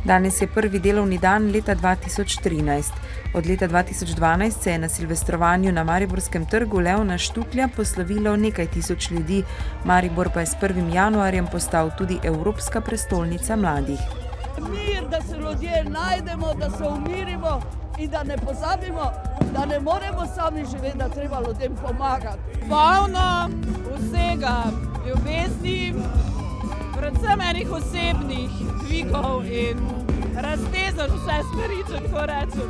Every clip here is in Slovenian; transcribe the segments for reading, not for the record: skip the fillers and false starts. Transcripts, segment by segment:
Danes je prvi delovni dan leta 2013. Od leta 2012 se je na silvestrovanju na mariborskem trgu Leona Štuklja poslovilo nekaj tisoč ljudi. Maribor pa je s 1. januarjem postal tudi Evropska prestolnica mladih. Mir, da se ljudje najdemo, da se umirimo in da ne pozabimo, da ne moremo sami živeti, da treba ljudem pomagati. Polno vsega, ljubezni, predvsem enih osebnih dvigov in raztezaš vse smeri, če tako rečem.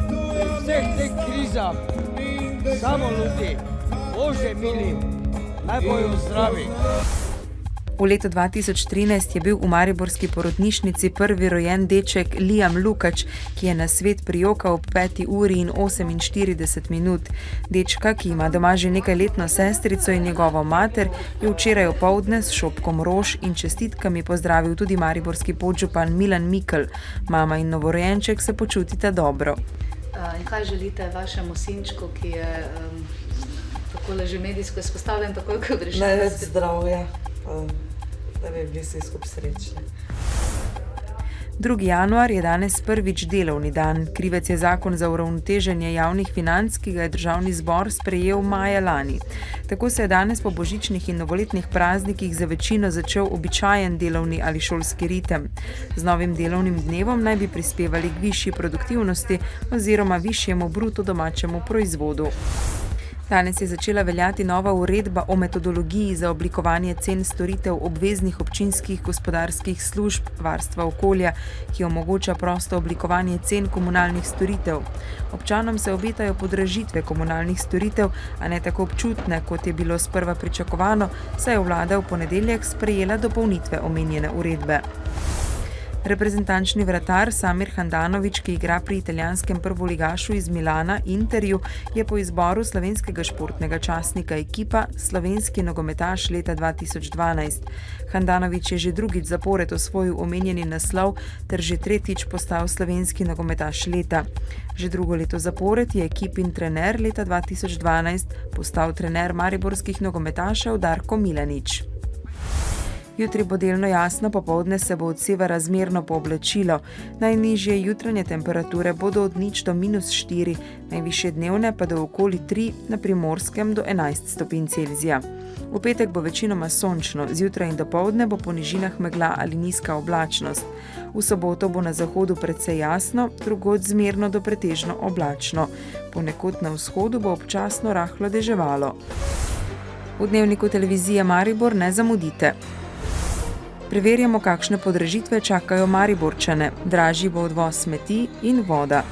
V vseh teh krizah samo ljudi, Bože mili, naj bojo zdravi. V letu 2013 je bil v mariborski porodnišnici prvi rojen deček Liam Lukač, ki je na svet prijokal ob 5. uri in 48 minut. Dečka, ki ima doma že nekajletno sestrico in njegovo mater, je včeraj opoldne s šopkom rož in čestitkami pozdravil tudi mariborski podžupan Milan Mikl. Mama in novorojenček se počutita dobro. In kaj želite vašemu sinčku, ki je takole že medijsko izpostavljen, takoj, ko odrešite? Največ zdravja. Da bi bili vsi skupaj srečni. 2. januar je danes prvič delovni dan. Krivec je zakon za uravnoteženje javnih financ, ki ga je državni zbor sprejel maja lani. Tako se je danes po božičnih in novoletnih praznikih za večino začel običajen delovni ali šolski ritem. Z novim delovnim dnevom naj bi prispevali k višji produktivnosti oziroma višjemu bruto domačemu proizvodu. Danes je začela veljati nova uredba o metodologiji za oblikovanje cen storitev obveznih občinskih gospodarskih služb varstva okolja, ki omogoča prosto oblikovanje cen komunalnih storitev. Občanom se obetajo podražitve komunalnih storitev, a ne tako občutne, kot je bilo sprva pričakovano, saj je vlada v ponedeljek sprejela dopolnitve omenjene uredbe. Reprezentančni vratar Samir Handanović, ki igra pri italijanskem prvoligašu iz Milana Interju, je po izboru slovenskega športnega časnika Ekipa slovenski nogometaš leta 2012. Handanović je že drugič zapored osvojil omenjeni naslov ter že tretjič postal slovenski nogometaš leta. Že drugo leto zapored je Ekipin trener leta 2012 postal trener mariborskih nogometašev Darko Milanič. Jutri bo delno jasno, popoldne se bo od severa zmerno pooblačilo. Najnižje jutranje temperature bodo od 0 do -4, najvišje dnevne pa do okoli 3, na Primorskem do 11 stopinj Celzija. V petek bo večinoma sončno, zjutraj in dopoldne bo po nižinah megla ali nizka oblačnost. V soboto bo na zahodu precej jasno, drugod zmerno do pretežno oblačno. Ponekod na vzhodu bo občasno rahlo deževalo. V dnevniku televizije Maribor ne zamudite. Preverjamo, kakšne podražitve čakajo Mariborčane. Dražji bo odvoz smeti in voda.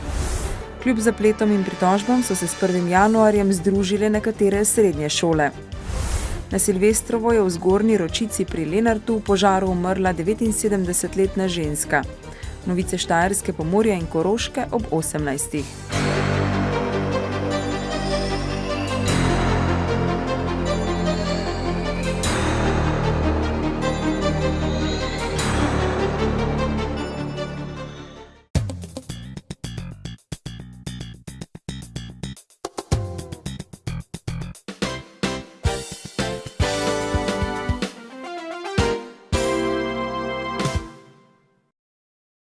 Kljub zapletom in pritožbam so se s 1. januarjem združile nekatere srednje šole. Na Silvestrovo je v Zgornji Ročici pri Lenartu v požaru umrla 79-letna ženska. Novice Štajerske, Pomurja in Koroške ob 18.